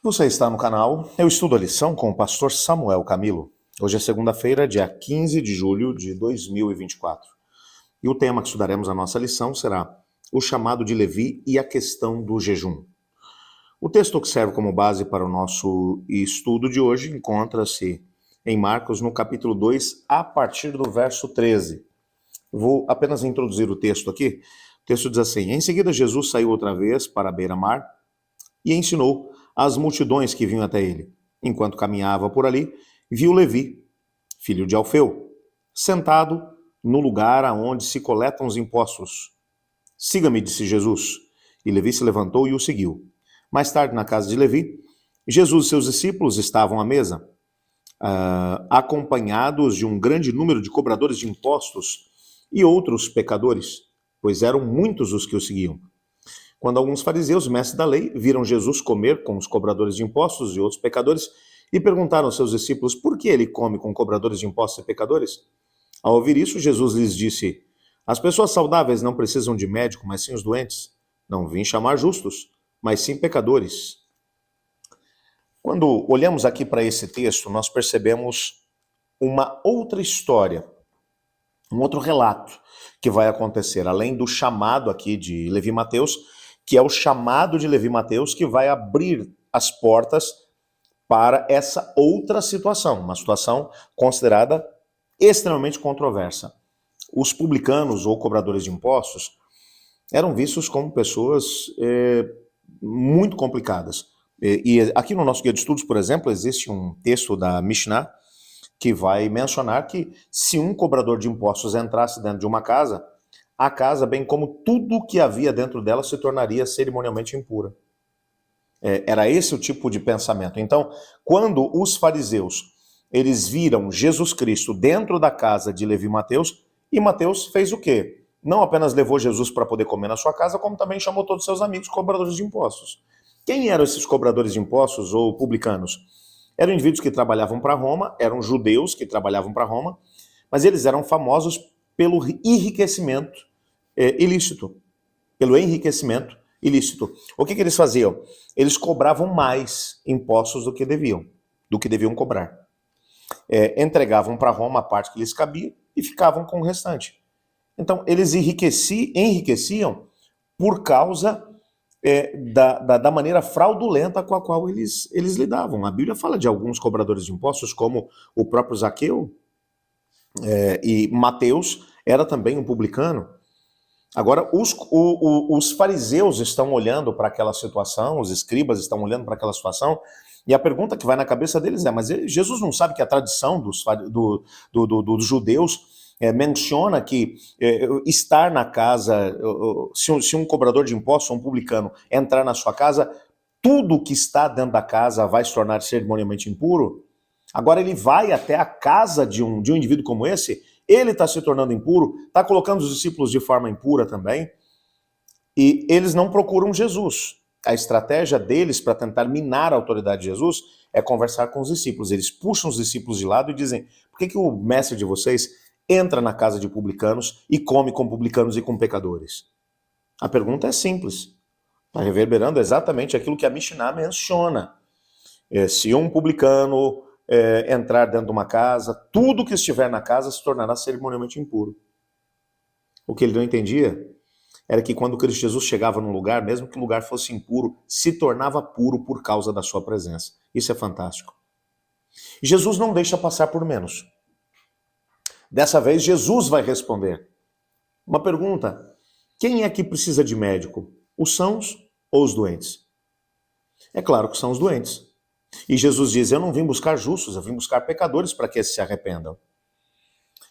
Você está no canal Eu Estudo a Lição com o pastor Samuel Camilo. Hoje é segunda-feira, dia 15 de julho de 2024. E o tema que estudaremos na nossa lição será o chamado de Levi e a questão do jejum. O texto que serve como base para o nosso estudo de hoje encontra-se em Marcos, no capítulo 2, a partir do verso 13. Vou apenas introduzir o texto aqui. O texto diz assim: Em seguida, Jesus saiu outra vez para a beira-mar e ensinou as multidões que vinham até ele. Enquanto caminhava por ali, viu Levi, filho de Alfeu, sentado no lugar aonde se coletam os impostos. Siga-me, disse Jesus. E Levi se levantou e o seguiu. Mais tarde, na casa de Levi, Jesus e seus discípulos estavam à mesa, acompanhados de um grande número de cobradores de impostos e outros pecadores, pois eram muitos os que o seguiam. Quando alguns fariseus, mestres da lei, viram Jesus comer com os cobradores de impostos e outros pecadores, e perguntaram aos seus discípulos por que ele come com cobradores de impostos e pecadores. Ao ouvir isso, Jesus lhes disse: As pessoas saudáveis não precisam de médico, mas sim os doentes. Não vim chamar justos, mas sim pecadores. Quando olhamos aqui para esse texto, nós percebemos uma outra história, um outro relato que vai acontecer, além do chamado aqui de Levi Mateus, que é o chamado de Levi Mateus que vai abrir as portas para essa outra situação, uma situação considerada extremamente controversa. Os publicanos ou cobradores de impostos eram vistos como pessoas muito complicadas. E aqui no nosso guia de estudos, por exemplo, existe um texto da Mishnah que vai mencionar que se um cobrador de impostos entrasse dentro de uma casa, a casa, bem como tudo que havia dentro dela, se tornaria cerimonialmente impura. Era esse o tipo de pensamento. Então, quando os fariseus eles viram Jesus Cristo dentro da casa de Levi Mateus, e Mateus fez o quê? Não apenas levou Jesus para poder comer na sua casa, como também chamou todos os seus amigos cobradores de impostos. Quem eram esses cobradores de impostos ou publicanos? Eram indivíduos que trabalhavam para Roma, eram judeus que trabalhavam para Roma, mas eles eram famosos pelo enriquecimento ilícito. Pelo enriquecimento ilícito. O que eles faziam? Eles cobravam mais impostos do que deviam cobrar. Entregavam para Roma a parte que lhes cabia e ficavam com o restante. Então, eles enriqueciam por causa da maneira fraudulenta com a qual eles lidavam. A Bíblia fala de alguns cobradores de impostos, como o próprio Zaqueu, e Mateus era também um publicano. Agora, os fariseus estão olhando para aquela situação, os escribas estão olhando para aquela situação, e a pergunta que vai na cabeça deles é: mas Jesus não sabe que a tradição dos judeus menciona que estar na casa, se um cobrador de impostos, um publicano, entrar na sua casa, tudo que está dentro da casa vai se tornar cerimonialmente impuro? Agora ele vai até a casa de um indivíduo como esse, ele está se tornando impuro, está colocando os discípulos de forma impura também, e eles não procuram Jesus. A estratégia deles para tentar minar a autoridade de Jesus é conversar com os discípulos. Eles puxam os discípulos de lado e dizem: por que o mestre de vocês entra na casa de publicanos e come com publicanos e com pecadores? A pergunta é simples. Está reverberando exatamente aquilo que a Mishnah menciona. Se um publicano entrar dentro de uma casa, tudo que estiver na casa se tornará cerimonialmente impuro. O que ele não entendia era que quando Cristo Jesus chegava num lugar, mesmo que o lugar fosse impuro, se tornava puro por causa da sua presença. Isso é fantástico. Jesus não deixa passar por menos. Dessa vez, Jesus vai responder. Uma pergunta: quem é que precisa de médico? Os sãos ou os doentes? É claro que são os doentes. E Jesus diz: eu não vim buscar justos, eu vim buscar pecadores para que esses se arrependam.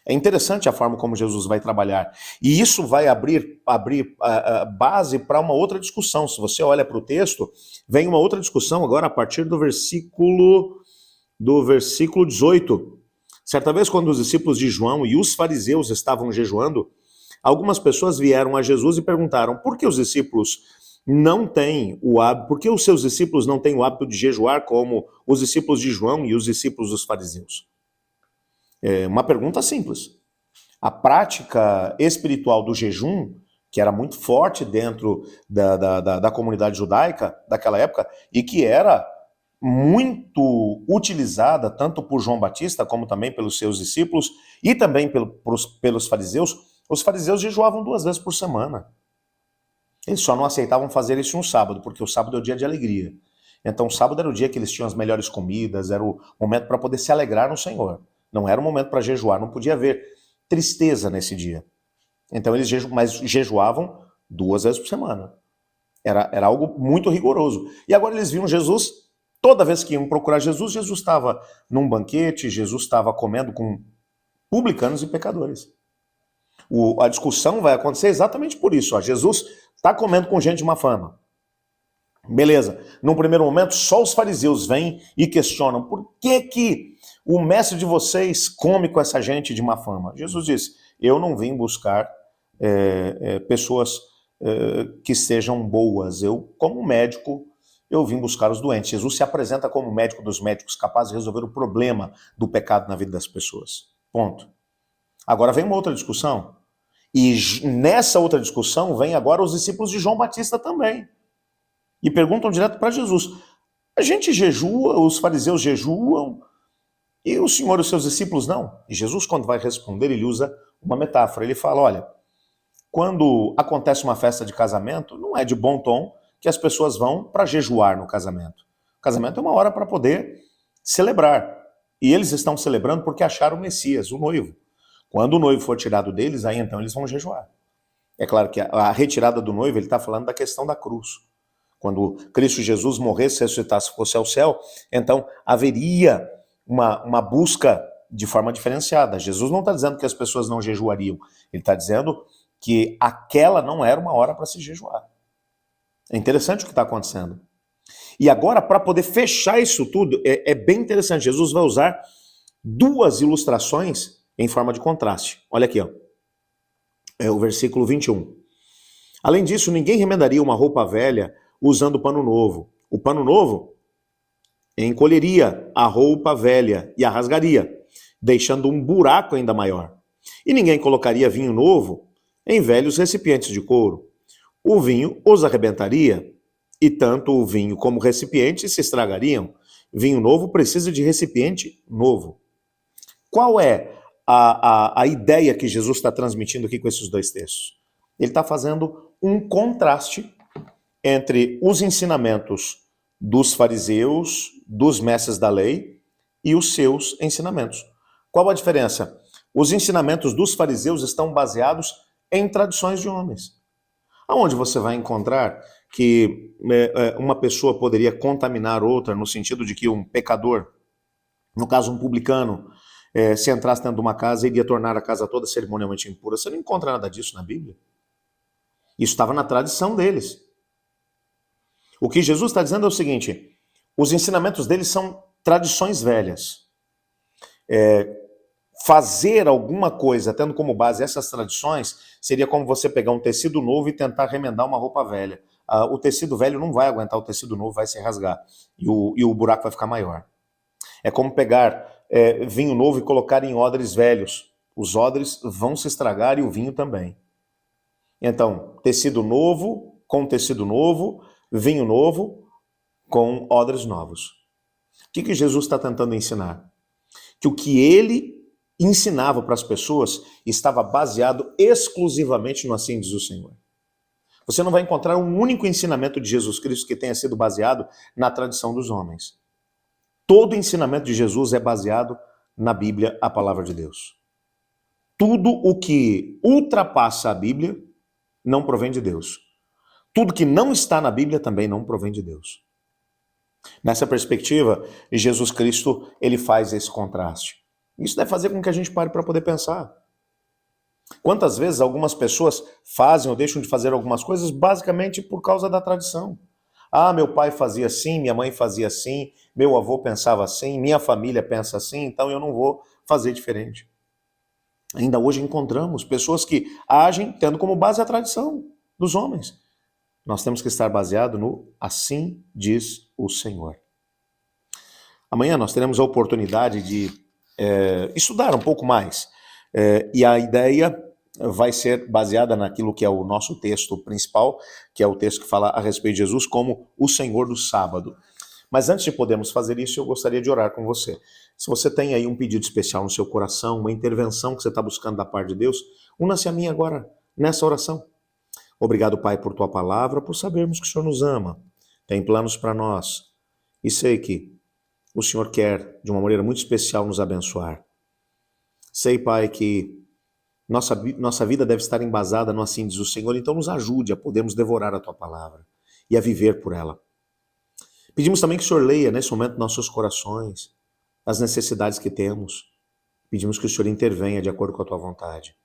É interessante a forma como Jesus vai trabalhar. E isso vai abrir base para uma outra discussão. Se você olha para o texto, vem uma outra discussão agora a partir do versículo 18. Certa vez, quando os discípulos de João e os fariseus estavam jejuando, algumas pessoas vieram a Jesus e perguntaram: por que os discípulos não têm o hábito, por que os seus discípulos não têm o hábito de jejuar como os discípulos de João e os discípulos dos fariseus? É uma pergunta simples. A prática espiritual do jejum, que era muito forte dentro da comunidade judaica daquela época, e que era muito utilizada tanto por João Batista como também pelos seus discípulos e também pelos fariseus. Os fariseus jejuavam 2 vezes por semana. Eles só não aceitavam fazer isso no sábado, porque o sábado é o dia de alegria. Então o sábado era o dia que eles tinham as melhores comidas, era o momento para poder se alegrar no Senhor. Não era um momento para jejuar, não podia haver tristeza nesse dia. Então eles jejuavam 2 vezes por semana. Era algo muito rigoroso. E agora eles viam Jesus. Toda vez que iam procurar Jesus, Jesus estava num banquete, Jesus estava comendo com publicanos e pecadores. A discussão vai acontecer exatamente por isso. Ó. Jesus está comendo com gente de má fama. Beleza. Num primeiro momento, só os fariseus vêm e questionam por que o mestre de vocês come com essa gente de má fama. Jesus disse, eu não vim buscar pessoas que sejam boas. Eu, como médico, eu vim buscar os doentes. Jesus se apresenta como médico dos médicos, capaz de resolver o problema do pecado na vida das pessoas. Ponto. Agora vem uma outra discussão. E nessa outra discussão vem agora os discípulos de João Batista também. E perguntam direto para Jesus. A gente jejua, os fariseus jejuam, e o Senhor e os seus discípulos não. E Jesus, quando vai responder, ele usa uma metáfora. Ele fala, olha, quando acontece uma festa de casamento, não é de bom tom que as pessoas vão para jejuar no casamento. O casamento é uma hora para poder celebrar. E eles estão celebrando porque acharam o Messias, o noivo. Quando o noivo for tirado deles, aí então eles vão jejuar. É claro que a retirada do noivo, ele está falando da questão da cruz. Quando Cristo Jesus morresse, ressuscitasse, fosse ao céu, então haveria uma busca de forma diferenciada. Jesus não está dizendo que as pessoas não jejuariam. Ele está dizendo que aquela não era uma hora para se jejuar. É interessante o que está acontecendo. E agora, para poder fechar isso tudo, é bem interessante. Jesus vai usar 2 ilustrações em forma de contraste. Olha aqui, ó. É o versículo 21. Além disso, ninguém remendaria uma roupa velha usando pano novo. O pano novo encolheria a roupa velha e a rasgaria, deixando um buraco ainda maior. E ninguém colocaria vinho novo em velhos recipientes de couro. O vinho os arrebentaria, e tanto o vinho como o recipiente se estragariam. Vinho novo precisa de recipiente novo. Qual é a ideia que Jesus está transmitindo aqui com esses 2 textos? Ele está fazendo um contraste entre os ensinamentos dos fariseus, dos mestres da lei, e os seus ensinamentos. Qual a diferença? Os ensinamentos dos fariseus estão baseados em tradições de homens. Aonde você vai encontrar que uma pessoa poderia contaminar outra, no sentido de que um pecador, no caso um publicano, se entrasse dentro de uma casa, iria tornar a casa toda cerimonialmente impura. Você não encontra nada disso na Bíblia. Isso estava na tradição deles. O que Jesus está dizendo é o seguinte, os ensinamentos deles são tradições velhas. Fazer alguma coisa tendo como base essas tradições seria como você pegar um tecido novo e tentar remendar uma roupa velha. O tecido velho não vai aguentar o tecido novo, vai se rasgar e o buraco vai ficar maior. É como pegar vinho novo e colocar em odres velhos. Os odres vão se estragar e o vinho também. Então, tecido novo com tecido novo, vinho novo com odres novos. O que Jesus está tentando ensinar? Que o que ele ensinava para as pessoas estava baseado exclusivamente no assim diz o Senhor. Você não vai encontrar um único ensinamento de Jesus Cristo que tenha sido baseado na tradição dos homens. Todo ensinamento de Jesus é baseado na Bíblia, a palavra de Deus. Tudo o que ultrapassa a Bíblia não provém de Deus. Tudo que não está na Bíblia também não provém de Deus. Nessa perspectiva, Jesus Cristo, ele faz esse contraste. Isso deve fazer com que a gente pare para poder pensar. Quantas vezes algumas pessoas fazem ou deixam de fazer algumas coisas basicamente por causa da tradição. Ah, meu pai fazia assim, minha mãe fazia assim, meu avô pensava assim, minha família pensa assim, então eu não vou fazer diferente. Ainda hoje encontramos pessoas que agem tendo como base a tradição dos homens. Nós temos que estar baseado no assim diz o Senhor. Amanhã nós teremos a oportunidade de estudar um pouco mais. E a ideia vai ser baseada naquilo que é o nosso texto principal, que é o texto que fala a respeito de Jesus como o Senhor do sábado. Mas antes de podermos fazer isso, eu gostaria de orar com você. Se você tem aí um pedido especial no seu coração, uma intervenção que você está buscando da parte de Deus, una-se a mim agora nessa oração. Obrigado, Pai, por tua palavra, por sabermos que o Senhor nos ama, tem planos para nós. E sei que o Senhor quer, de uma maneira muito especial, nos abençoar. Sei, Pai, que nossa vida deve estar embasada no assim diz o Senhor, então nos ajude a podermos devorar a tua palavra e a viver por ela. Pedimos também que o Senhor leia nesse momento nossos corações, as necessidades que temos. Pedimos que o Senhor intervenha de acordo com a tua vontade.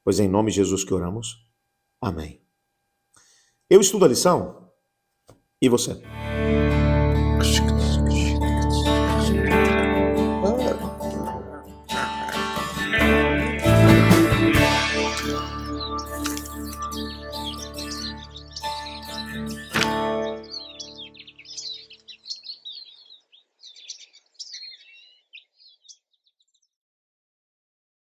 Pois é em nome de Jesus que oramos. Amém. Eu estudo a lição e você?